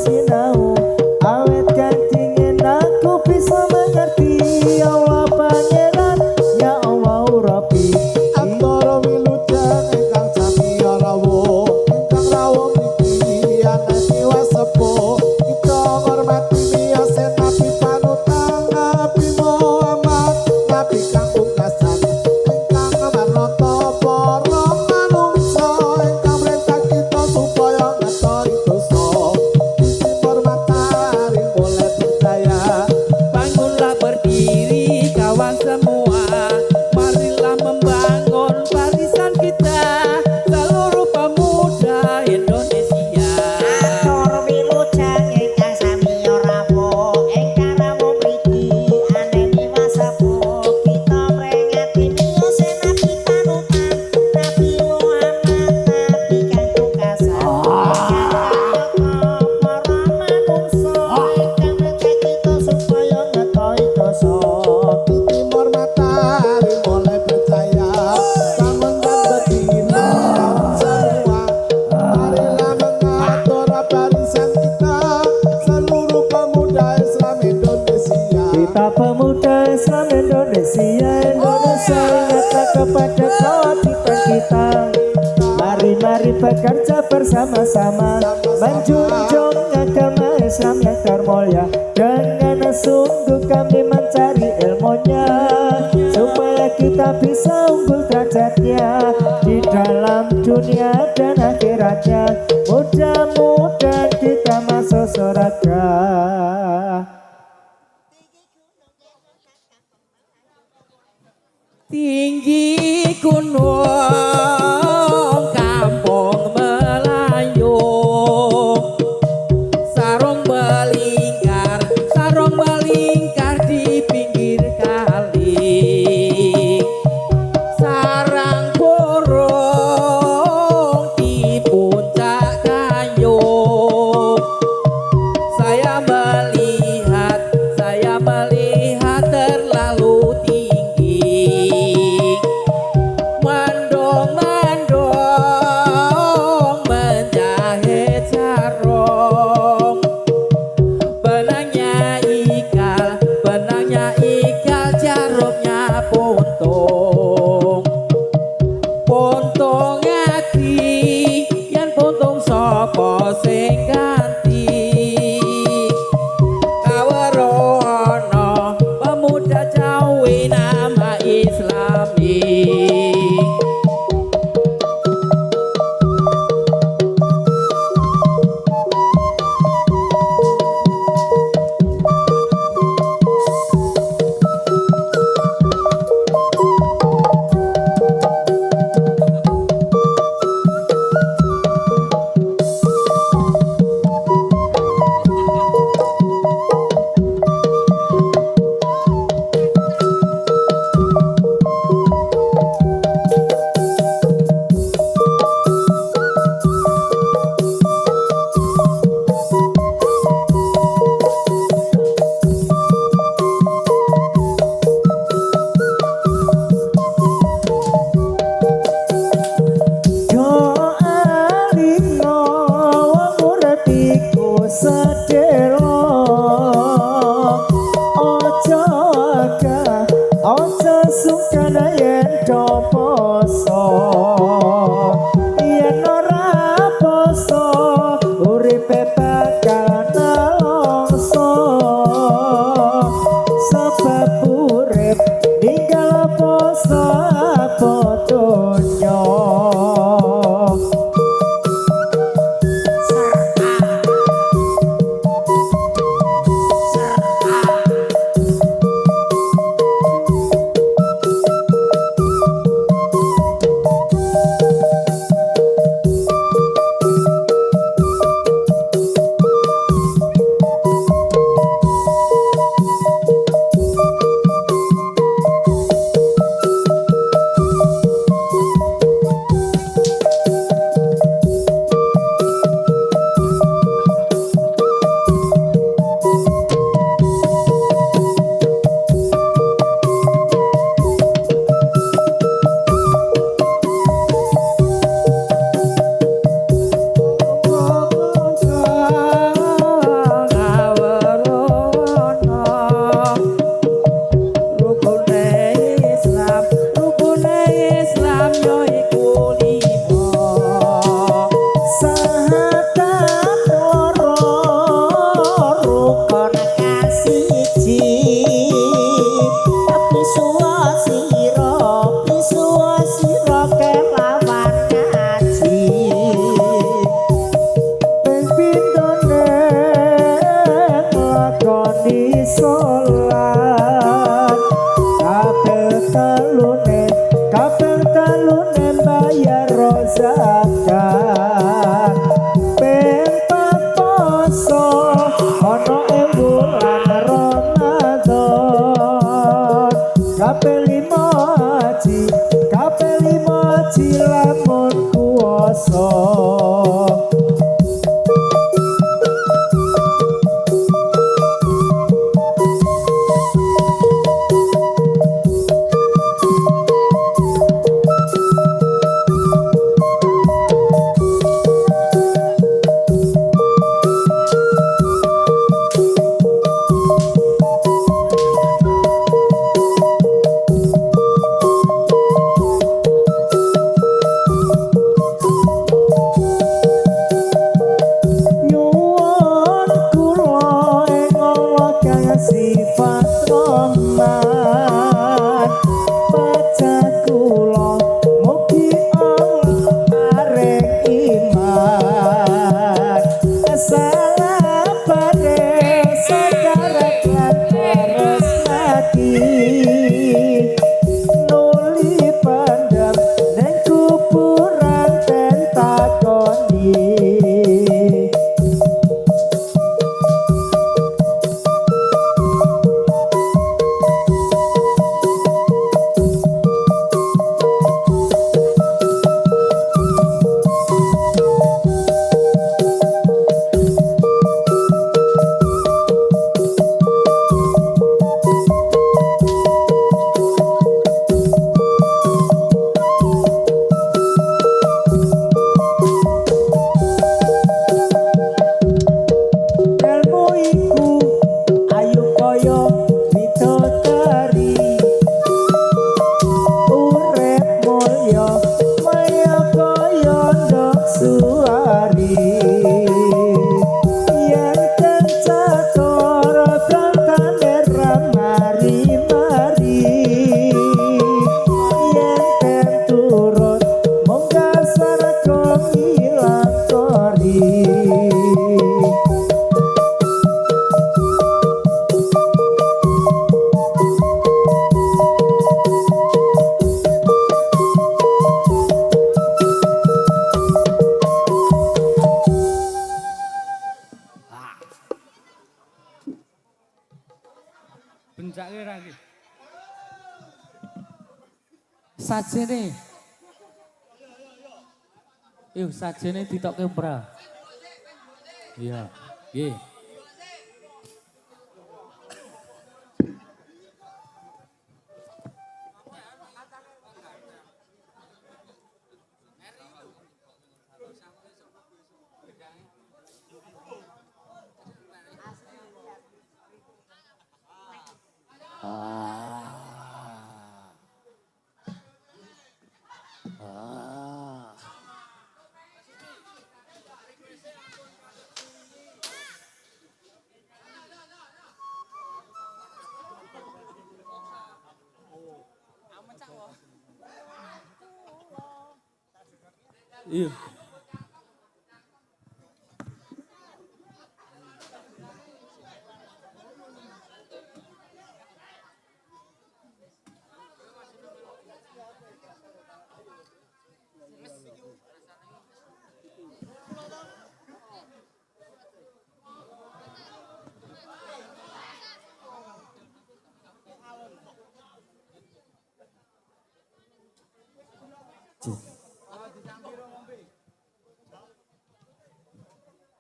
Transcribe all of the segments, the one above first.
sinau awet kantingin aku bisa mengerti Allah pangeran ya Allah Rabbi Antara wilujeng ingkang sami rawuh ingkang rawuh mriki ana jiwa sepuh kita ngormati miyose Nabi panutan Nabi Muhammad Nabi kang pungkasan ingkang marnata para manungsa ingkang mrentah kita supaya ngatori dosa timur matahari mulai percaya Bangunlah berdiri kawan semua, marilah membangun barisan kita, seluruh pemuda Indonesia. Atur wilujeng ingkang sami rawuh ingkang rawuh mriki aneni wasepuh kita mrengati miyose Nabi panutan Nabi Muhammad Nabi kang pungkasan ingkang para manungsa ingkang mrentah kita supaya ngetohi dosa timur matahari mulai percaya bangun dan berdiri kawan semua marilah mengatur barisan kita seluruh pemuda Islam Indonesia kita pemuda Islam Indonesia ingatlah kepada kewajiban kita mari bekerja bersama-sama menjunjung agama Islam yang termulia dengan sungguh kami mencari ilmunya supaya kita bisa unggul derajatnya di dalam dunia dan akhiratnya mudah-mudahan kita masuk surga. Tinggi gunung kampung Melayu, sarung melingkar di pinggir kali, sarang burung di puncak kayu. Saya melihat terlalu tinggi, mendung menjahit sarung, benangnya ikal, jarumnya puntung ati, yen puntung sapa sing ganti. Kawerono pemuda Jawi nama Islami. kadarat lan terus lagi nuli pendem neng kuburan ten takoni. Ilmu iku ayu kaya widodari urip mulya maya kaya ndok suari yen kencatara kantane ramari-mari yen ten turut munggah sarga milakori. Bencake ra iki. Sajene. Yuk sajene ditokke ora. Iya, nggih. Iya.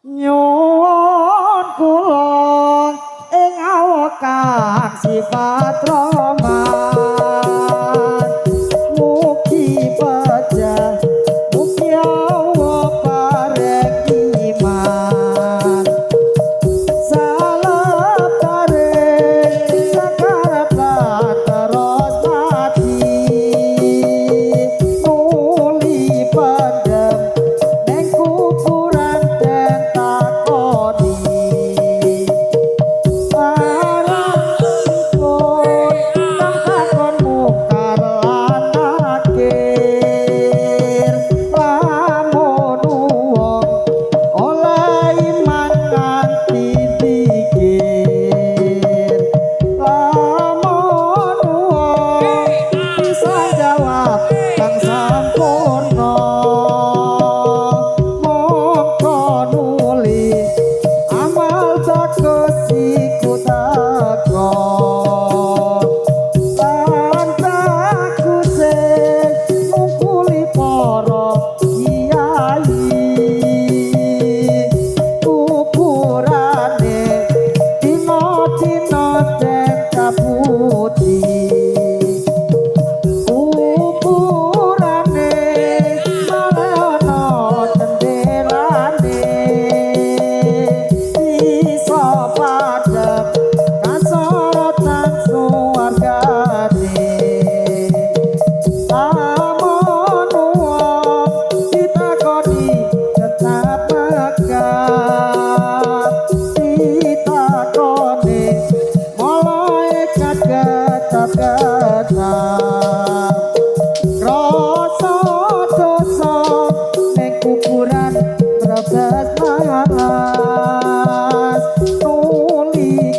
Nyuwun kula ing awakan sifat rahman mugi pejah mugi Allah paring iman salam paring sakarep lan terus mati nuli pendem neng kuburan den takoni Brebes Malas nuli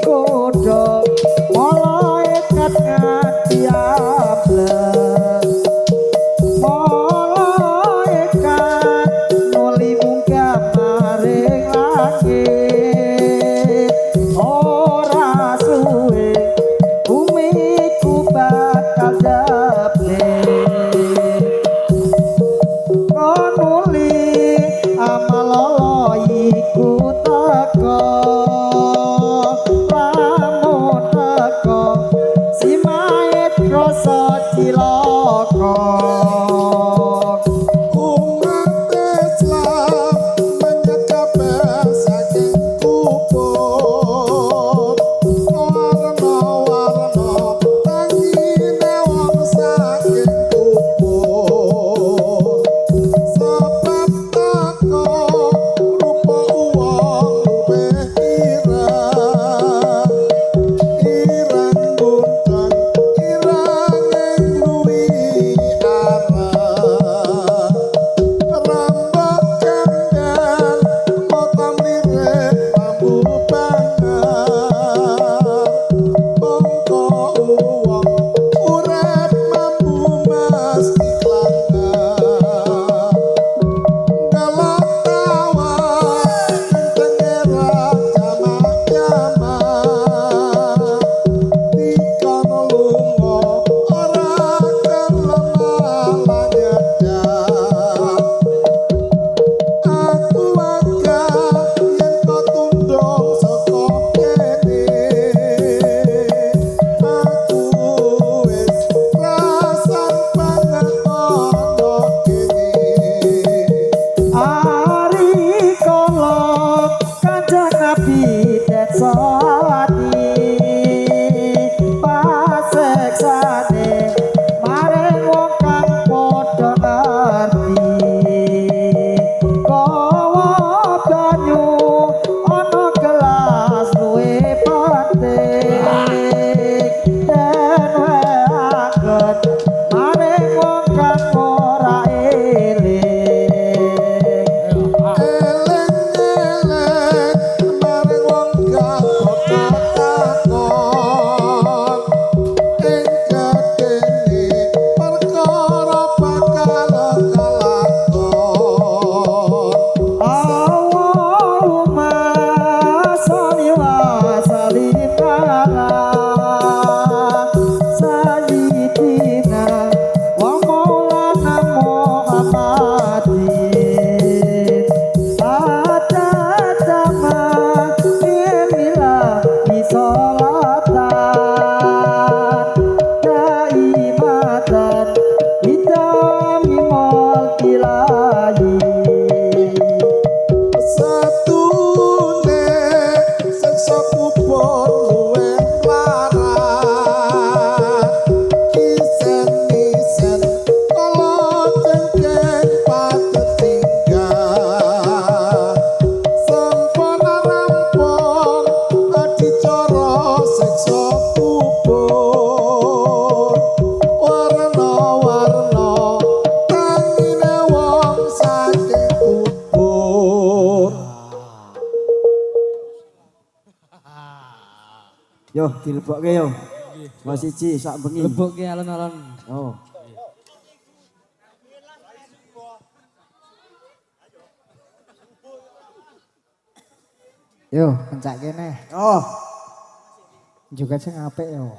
ora suwe bumi ku bakal jebret konuli amal iku teko lamun teko simaet rasa cilaka Umat Islam menyekap saking kubur warna-warna tangine wong saking kubur sebab teko rupa wong luwih ireng buntang irange ngluwi arep rambut gembel motam lirik bambu banget bongko uang urep mampu mesti kelanggar galak tawa tengera jamak-jamak dikono lunga ora kelemahan nyedak aku agak yen kau tunduk saka kene aku wis rasan banget ana kene Ari kala kanjeng Nabi deksa ati paseksane mareng wong kang padha ngerti kawa banyu ana gelas luwe penting den weaken mareng wong kang ora eling eleng-eleng marang wong kang padha takon ing gedene perkara bakal kalakon Allahumma sholli wa sallim ala sayyidina wa maulana Muhammadin adadama bismillah bisolatan daimatan bidami mulkilahi satune siksa kubur luwih mlarat isen-isen kala cengkeng patut tinggal sempana rampung adicara siksa kubur warna-warna tangine wong saking kubur Yo dilebokke yo. Mas siji sak bengi. Lebokke alon-alon. Oh. Yo, kencak kene. Oh. Juga sing apik yo.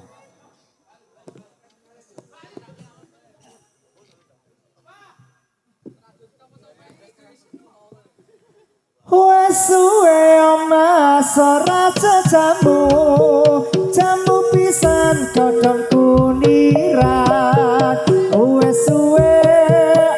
Wes suwe ana ora jamu, jamu pisan godhong kuniran. Wes suwe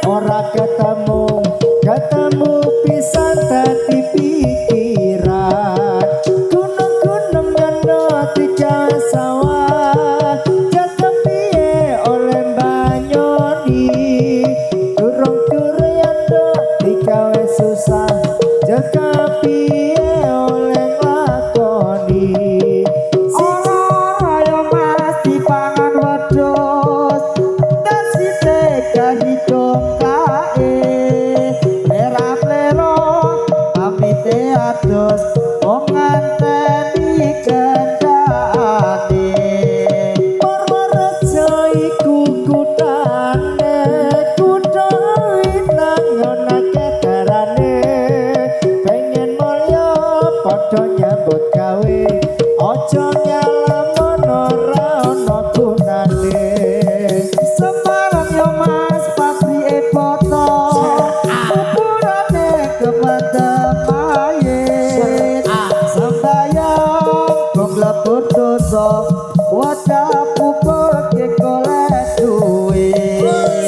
ora ketemu, ketemu pisan dadi pikiran. Gunung-gunung ngono tiga sawah, jatuh piye oleh banyoni. Durung durian do digawe susah. Jaga piye oleh lakoni Ora yo Mas dipangan wedhus tasite kahidung kae lera-lera pamite adus wong nganteni kendhane Purworejo iku kutane kutha winang ana kedarane pengen mulya padha nyambut gawe aja nyalamun ora ana gunane Sembarang yo mas patri eboto Pupurane kemantemayit Sembayang kok lebur dosa Wadah pupur ke golek duit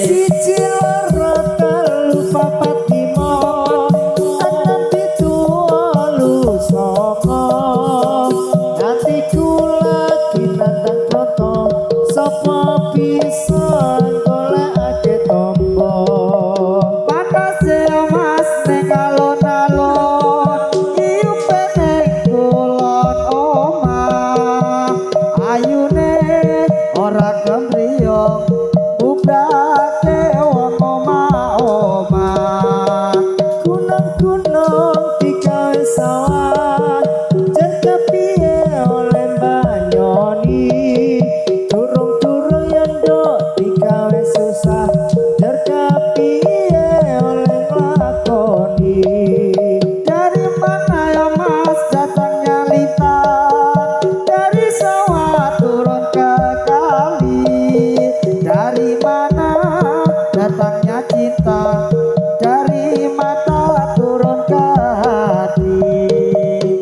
siji loro telu papat lima enam pitu wolu songo nanti kula kinandang proto sapa bisa golekake tombo Panase mas ning alon-alon Iupe ning kulon omah Ayune ora kemriyong Bubrake wong omah-omah gunung-gunung digawe sawah jan kepiye oleh banyoni durung-durung yen nduk digawe susah jar kepiye oleh nglakoni Dari mana ya mas datangnya lita Dari sawah turun ke kali Dari mana datangnya cinta Dari mata turun ke hati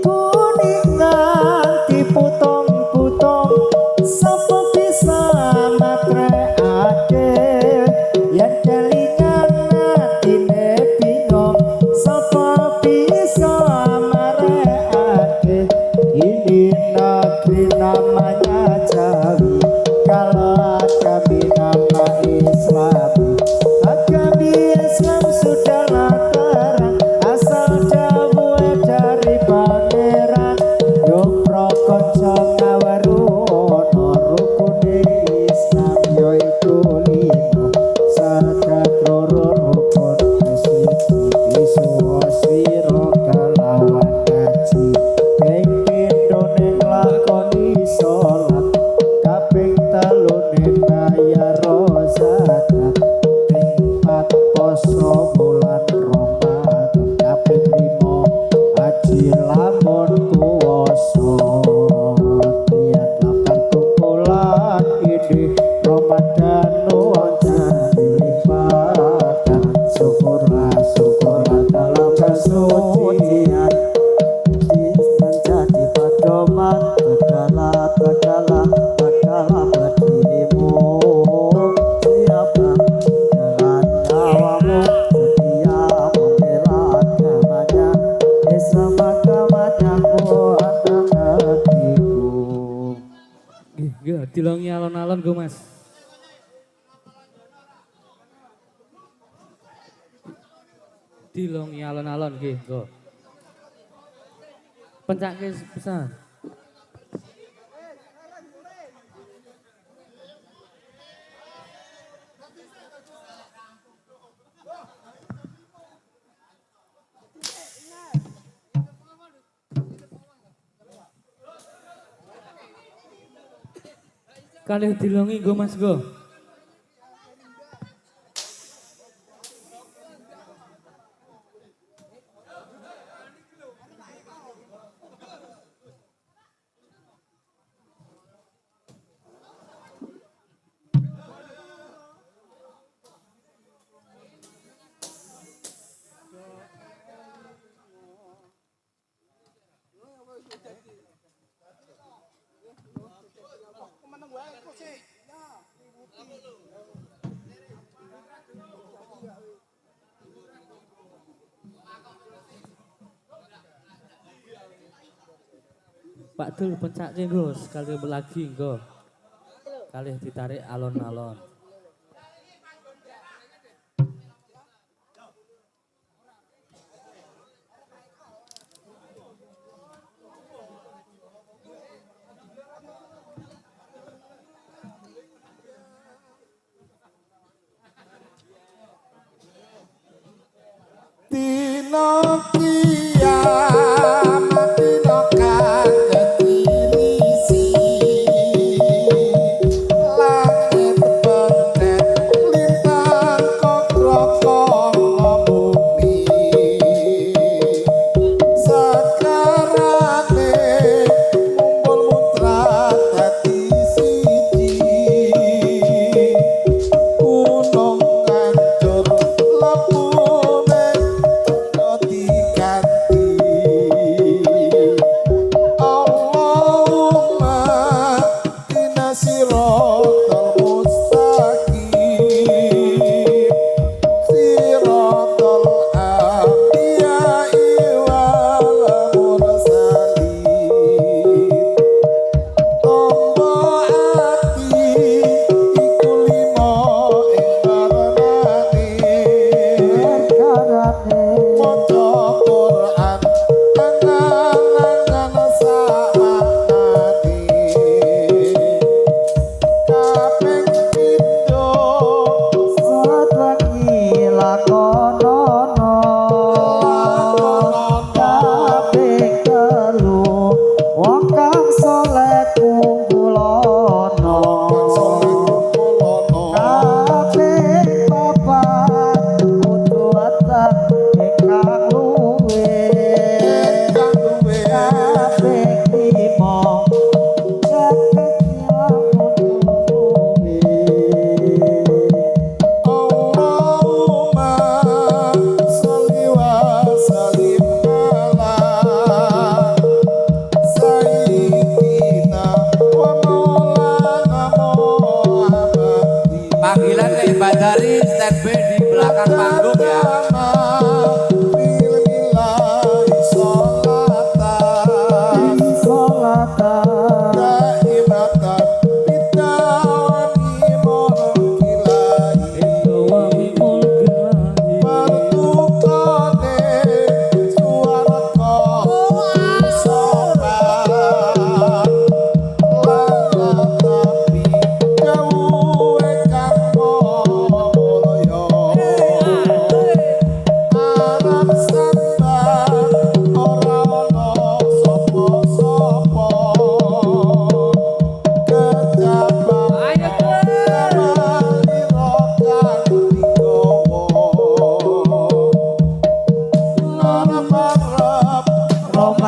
kuningan diputung-putung sapa bisa matrekake yen kelingan atine bingung sapa bisa marekake ini negeri namanya Jawi kalau kami nama Islami agami Islam sudahlah terang asal jauh dari pangeran yuk prokonco ngawaru ono rukune Islam yoiku limo sadat loro rukun kesuci disuwa sira kalawan kaji ping pindho ning lakoni salat kaping telu ning bayar zakat ping pat poso bulan Ramadan kaping limo haji lamun kuwasa tiap lapan kumpulan ini Ramadan nuancan dilibatkan syukurlah dalam kesucian menjadi pedoman Tegala berdirimu Siapa dengan nyawamu Setia membela agamanya Islam agamanya kuatkan hatiku Nggih, dilongi alon-alon go mas. Dilongi alon-alon nggih, go. Pencake pisan. Kalih dilongi go mas go. Pak Dul pencaknya go, sekali lagi go. Kali ditarik alon-alon. Dino kiamat dino kaget irisi langit berdet lintang kokrokong bumi sekarang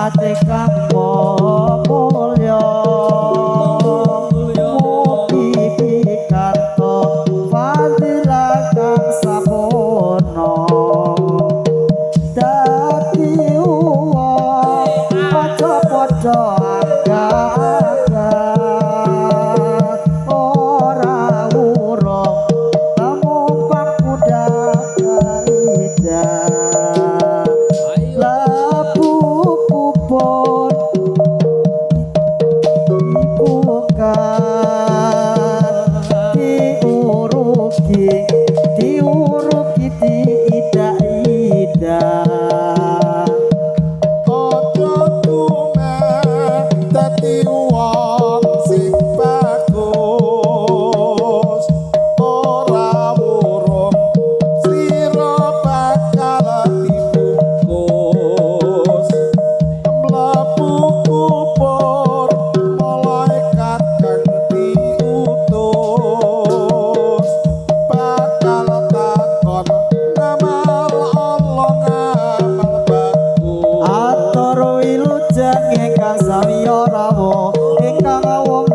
ati kang mulya mugi pikanto fadilah kang sampurna dadi wong padha-padha agak ora urung tamumpang kuda kaidah labu kupon bukan diuruki diida-ida Ojo tume dadi wong sing bagus ora urung sira bakal dibungkus mlebu kubur malaikat kang diutus bakal takon ngamal Allah ngamal bagus atur wilujeng ingkang samiya rawuh ingkang wong